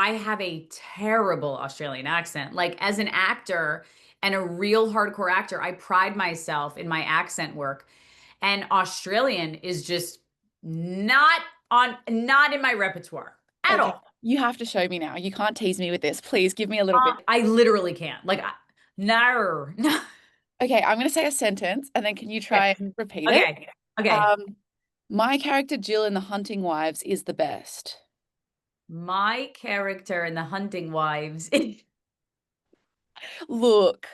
I have a terrible Australian accent. Like as an actor and a real hardcore actor, I pride myself in my accent work. And Australian is just not not in my repertoire at Okay. all. You have to show me now. You can't tease me with this. Please give me a little bit. I literally can't. Like, no. No. Okay, I'm going to say a sentence and then can you Okay. try and repeat it? Okay. Okay. Um, my character Jill in The Hunting Wives is the best. My character in The Hunting Wives Look,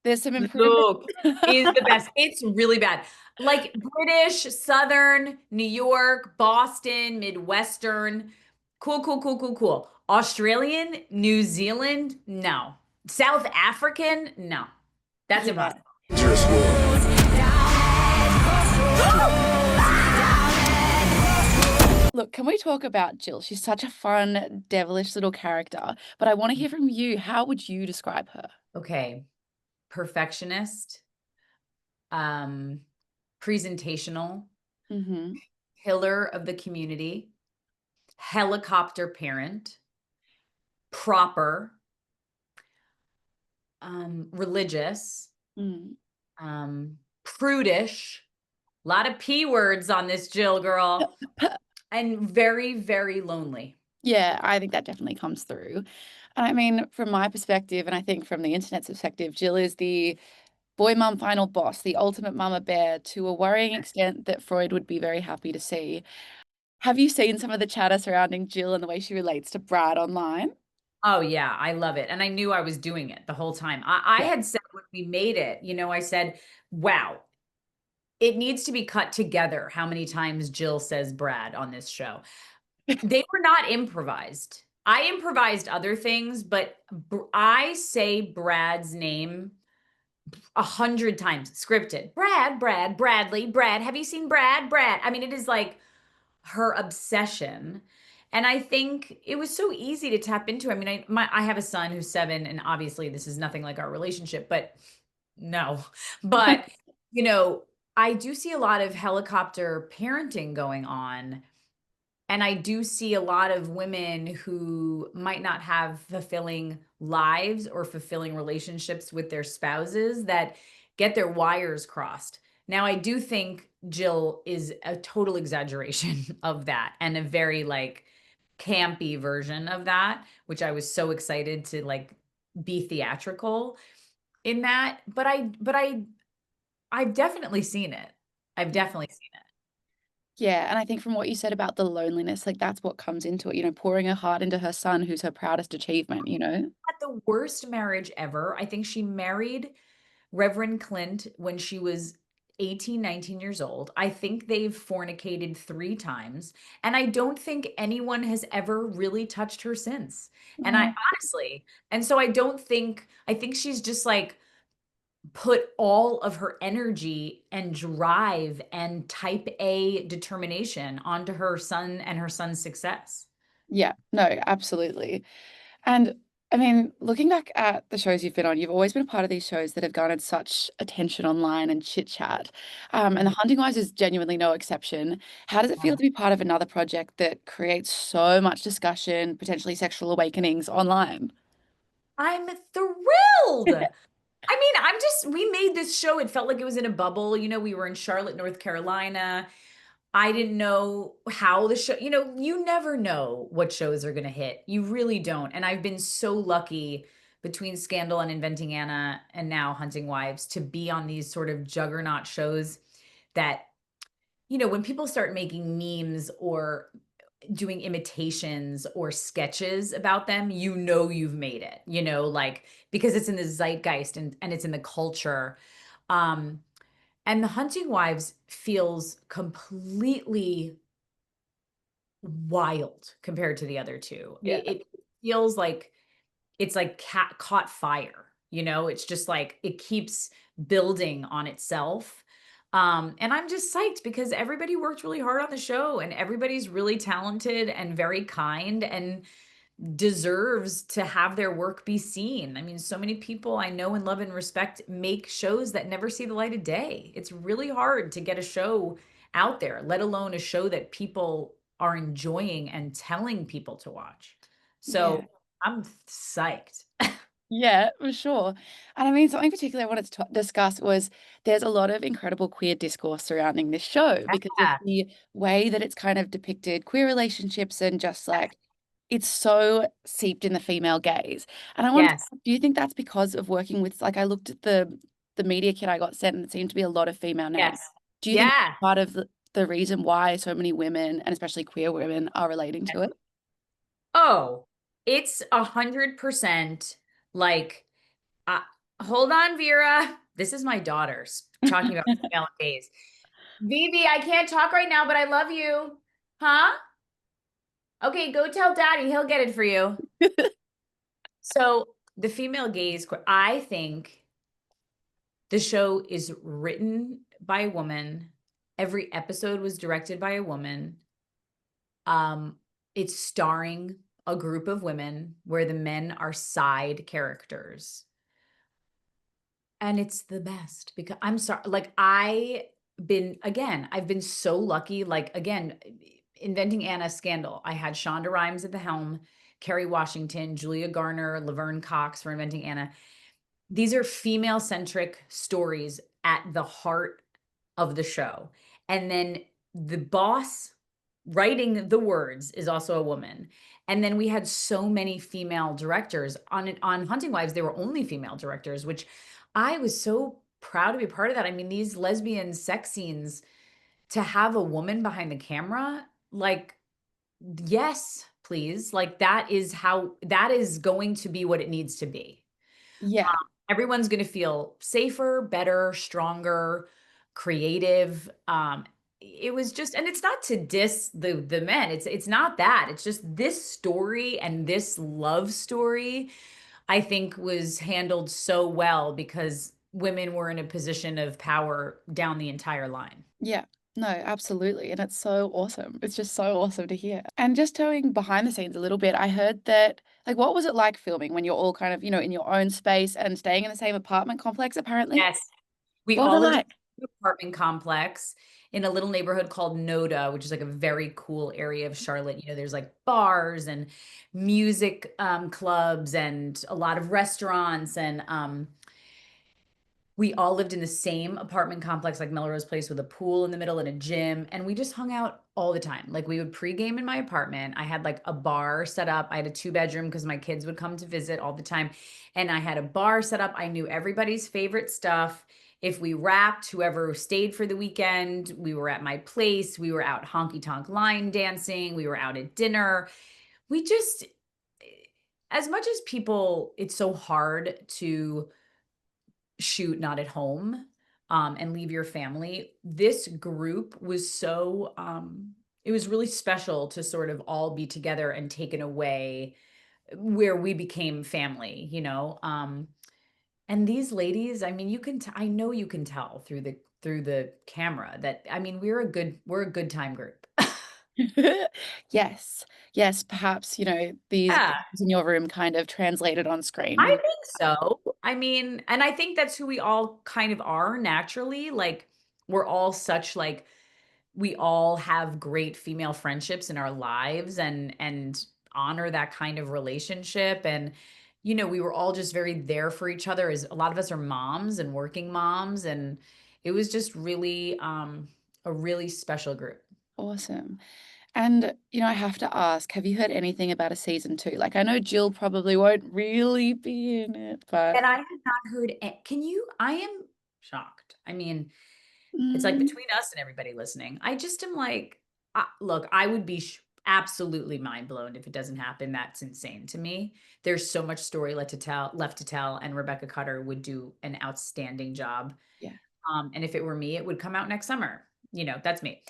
there's some improvement. look, is the best. It's really bad. Like British, Southern, New York, Boston, Midwestern. Cool, cool, cool, cool, cool. Australian, New Zealand, no. South African, no. That's Yeah. impossible. Look, can we talk about Jill? She's such a fun, devilish little character, but I want to hear from you. How would you describe her? Okay. Perfectionist, um, presentational, Mm-hmm. pillar of the community, helicopter parent, proper, religious, Mm. prudish, a lot of P words on this Jill girl, and very, very lonely. Yeah, I think that definitely comes through. And I mean, from my perspective, and I think from the internet's perspective, Jill is the boy mum final boss, the ultimate mama bear to a worrying extent that Freud would be very happy to see. Have you seen some of the chatter surrounding Jill and the way she relates to Brad online? Oh yeah, I love it. And I knew I was doing it the whole time. I Yeah. had said when we made it, I said, wow, it needs to be cut together how many times Jill says Brad on this show. They were not improvised. I improvised other things, but I say Brad's name 100 times scripted. Brad, Brad, Bradley, Brad. Have you seen Brad? Brad. I mean, it is like her obsession. And I think it was so easy to tap into. I mean, I have a son who's 7, and obviously this is nothing like our relationship, but no. But, you know, I do see a lot of helicopter parenting going on. And I do see a lot of women who might not have fulfilling lives or fulfilling relationships with their spouses that get their wires crossed. Now, I do think Jill is a total exaggeration of that and a very like campy version of that, which I was so excited to like be theatrical in that. I've definitely seen it. I've definitely seen it. Yeah, and I think from what you said about the loneliness, like that's what comes into it, pouring her heart into her son, who's her proudest achievement, you know? Had the worst marriage ever. I think she married Reverend Clint when she was 18, 19 years old. I think they've fornicated 3 times. And I don't think anyone has ever really touched her since. And I Mm. honestly, and so I think she's just like put all of her energy and drive and type A determination onto her son and her son's success. Yeah, no, absolutely. And I mean, looking back at the shows you've been on, you've always been a part of these shows that have garnered such attention online and chit chat. And The Hunting Wives is genuinely no exception. How does it feel to be part of another project that creates so much discussion, potentially sexual awakenings online? I'm thrilled. I mean, we made this show. It felt like it was in a bubble. We were in Charlotte, North Carolina. I didn't know how the show, you never know what shows are going to hit. You really don't. And I've been so lucky between Scandal and Inventing Anna and now Hunting Wives to be on these sort of juggernaut shows that, when people start making memes or doing imitations or sketches about them, you've made it, like because it's in the zeitgeist and it's in the culture. Um, and The Hunting Wives feels completely wild compared to the other two. Yeah. It feels like it's like cat caught fire, it's just like it keeps building on itself. And I'm just psyched because everybody worked really hard on the show and everybody's really talented and very kind and deserves to have their work be seen. I mean, so many people I know and love and respect make shows that never see the light of day. It's really hard to get a show out there, let alone a show that people are enjoying and telling people to watch. Yeah. So I'm psyched. Yeah, for sure. And I mean, something particularly I wanted to discuss was there's a lot of incredible queer discourse surrounding this show because of Yeah. the way that it's kind of depicted queer relationships and just like it's so seeped in the female gaze. And I wanted to Yes. ask, do you think that's because of working with like I looked at the media kit I got sent and it seemed to be a lot of female names. Yes. Do you think Yeah. part of the reason why so many women and especially queer women are relating to it? Oh, it's 100% like, uh, hold on, Vera. This is my daughter's talking about female gaze. Vivi, I can't talk right now, but I love you. Huh? Okay, go tell daddy. He'll get it for you. So the female gaze, I think the show is written by a woman. Every episode was directed by a woman. Um, it's starring a group of women where the men are side characters. And it's the best because I'm sorry, like I've been so lucky. Like again, Inventing Anna scandal. I had Shonda Rhimes at the helm, Kerry Washington, Julia Garner, Laverne Cox for Inventing Anna. These are female centric stories at the heart of the show. And then the boss writing the words is also a woman. And then we had so many female directors on Hunting Wives. There were only female directors, which I was so proud to be part of that. I mean, these lesbian sex scenes to have a woman behind the camera, like, yes, please. Like that is going to be what it needs to be. Yeah. Everyone's going to feel safer, better, stronger, creative. It was just, and it's not to diss the men. It's not that. It's just this story and this love story, I think, was handled so well because women were in a position of power down the entire line. Yeah, no, absolutely. And it's so awesome. It's just so awesome to hear. And just going behind the scenes a little bit, I heard that, like, what was it like filming when you're all kind of, in your own space and staying in the same apartment complex, apparently? Yes. We What was all it lived in like? an apartment complex in a little neighborhood called Noda, which is like a very cool area of Charlotte. There's like bars and music clubs and a lot of restaurants. And we all lived in the same apartment complex, like Melrose Place, with a pool in the middle and a gym. And we just hung out all the time. Like we would pregame in my apartment. I had like a bar set up. I had a 2 bedroom because my kids would come to visit all the time. And I had a bar set up. I knew everybody's favorite stuff. If we wrapped, whoever stayed for the weekend, we were at my place. We were out honky tonk line dancing. We were out at dinner. We just, as much as people, it's so hard to shoot not at home and leave your family. This group was so it was really special to sort of all be together and taken away where we became family. And these ladies, I mean, I know you can tell through the camera that, I mean, we're a good time group. Yes. Yes, perhaps, these Yeah. images in your room kind of translated on I screen. think so. I mean, and I think that's who we all kind of are naturally. Like we're all such like we all have great female friendships in our lives and honor that kind of relationship. And we were all just very there for each other, as a lot of us are moms and working moms, and it was just really a really special group. Awesome. And, I have to ask, have you heard anything about a season two? Like, I know Jill probably won't really be in it, but And I have not heard can you I am shocked. I mean, it's like mm, between us and everybody listening. I just am like, look, I would be absolutely mind blown if it doesn't happen. That's insane to me. There's so much story left to tell, and Rebecca Cutter would do an outstanding job. yeah. And if it were me, it would come out next summer. That's me.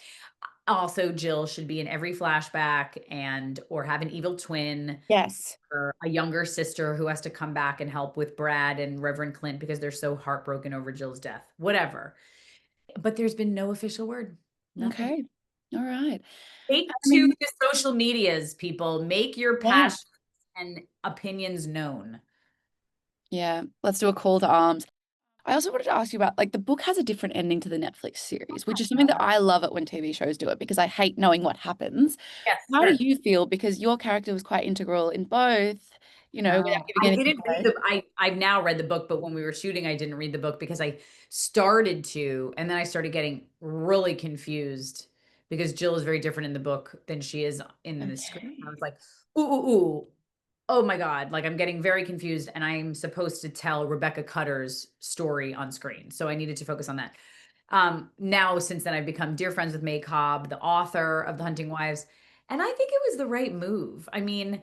Also, Jill should be in every flashback and or have an evil twin Yes. or a younger sister who has to come back and help with Brad and Reverend Clint because they're so heartbroken over Jill's death. Whatever. But there's been no official word. Nothing. Okay. All right. Take I to mean, the social medias, people. Make your yeah. passions and opinions known. Yeah. Let's do a call to arms. I also wanted to ask you about like the book has a different ending to the Netflix series, which is something that I love it when TV shows do it because I hate knowing what happens. Yes, How do sure. you feel? Because your character was quite integral in both, without No, giving I anything didn't read away. the I've now read the book, but when we were shooting, I didn't read the book because I started to, and then I started getting really confused because Jill is very different in the book than she is in the screen. I was Okay. like, ooh, ooh, ooh, oh my God. Like I'm getting very confused, and I'm supposed to tell Rebecca Cutter's story on screen. So I needed to focus on that. Now since then I've become dear friends with May Cobb, the author of The Hunting Wives, and I think it was the right move. I mean,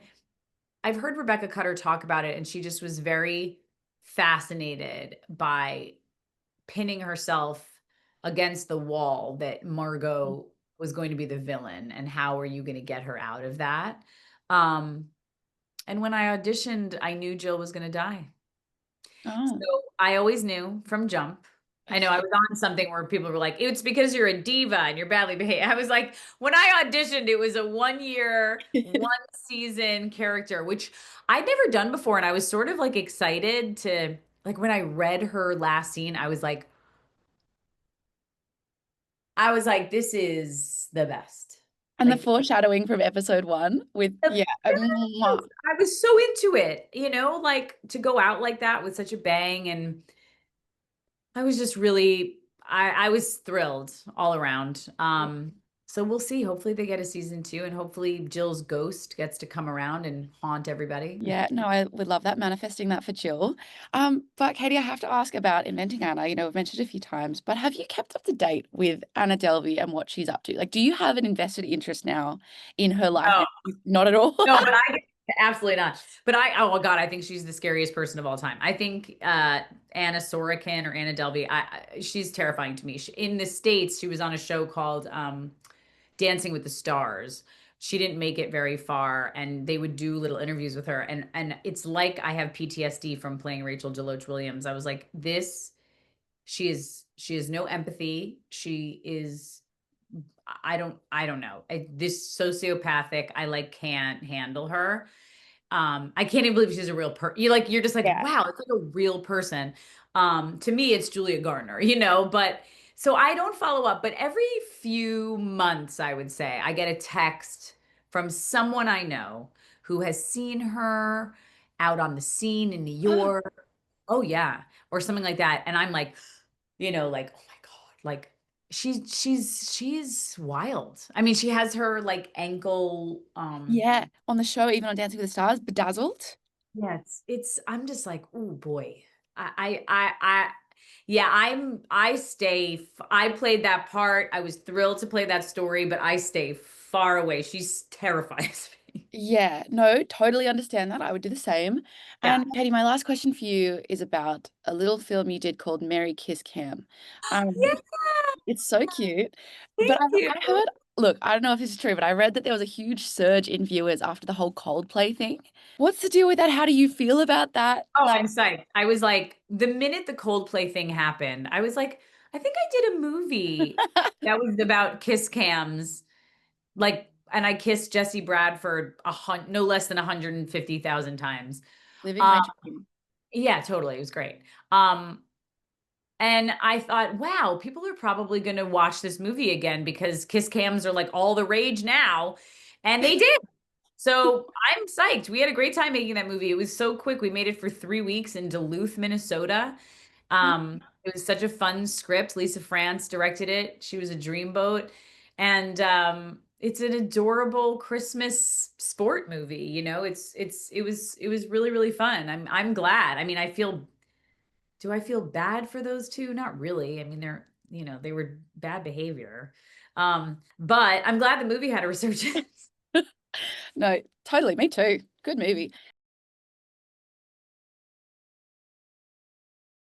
I've heard Rebecca Cutter talk about it, and she just was very fascinated by pinning herself against the wall that Margot was going to be the villain, and how are you going to get her out of that? Um, and when I auditioned, I knew Jill was going to die. So Oh, I always knew from jump. I know I okay. was on something where people were like, it's because you're a diva and you're badly behaved. I was like, when I auditioned, it was a 1 year, 1 season character, which I'd never done before. And I was sort of like excited to, like, when I read her last scene, I was like, this is the best. And the Like, foreshadowing from episode one with, the yeah, mwah. I was so into it, like to go out like that with such a bang. And I was just really I was thrilled all around. So we'll see. Hopefully they get a season 2, and hopefully Jill's ghost gets to come around and haunt everybody. Yeah, no, I would love that, manifesting that for Jill. But Katie, I have to ask about Inventing Anna. We've mentioned it a few times, but have you kept up to date with Anna Delvey and what she's up to? Like, do you have an invested interest now in her life? No, And not at all. no, but I absolutely not. But oh God, I think she's the scariest person of all time. I think Anna Sorokin or Anna Delvey, she's terrifying to me. In the States, she was on a show called Dancing with the Stars. She didn't make it very far, and they would do little interviews with her, and it's like I have PTSD from playing Rachel DeLoach Williams. I was like, this, she has no empathy. She is, I don't know. This sociopathic, I like can't handle her. I can't even believe she's a real person. You're just like, Yeah. wow, it's like a real person. To me, it's Julia Garner, but so I don't follow up, but every few months, I would say, I get a text from someone I know who has seen her out on the scene in New York. Oh yeah, or something like that. And I'm like, like, oh my God, like she's wild. I mean, she has her like ankle, Yeah, on the show, even on Dancing with the Stars, bedazzled. yeah, I'm just like, oh boy. Yeah, I played that part. I was thrilled to play that story, but I stay far away. She's terrifies me. Yeah, no, totally understand that. I would do the same. Yeah. And Katie, my last question for you is about a little film you did called Mary Kiss Cam. Yeah, Um, it's so cute. But thank you. I heard, look, I don't know if this is true, but I read that there was a huge surge in viewers after the whole Coldplay thing. What's the deal with that? How do you feel about that? Oh, Like, I'm psyched. I was like, the minute the Coldplay thing happened, I was like, I think I did a movie that was about kiss cams. Like, and I kissed Jesse Bradford no less than 150,000 times. living my Um, dream. yeah, totally. It was great. Um, and I thought, wow, people are probably going to watch this movie again because kiss cams are like all the rage now. And they did. So I'm psyched. We had a great time making that movie. It was so quick. We made it for 3 weeks in Duluth, Minnesota. It was such a fun script. Lisa France directed it. She was a dreamboat. And it's an adorable Christmas sport movie. It was really, really fun. I'm glad. I mean, do I feel bad for those two? Not really. I mean, they were bad behavior. But I'm glad the movie had a resurgence. No, totally. Me too. Good movie.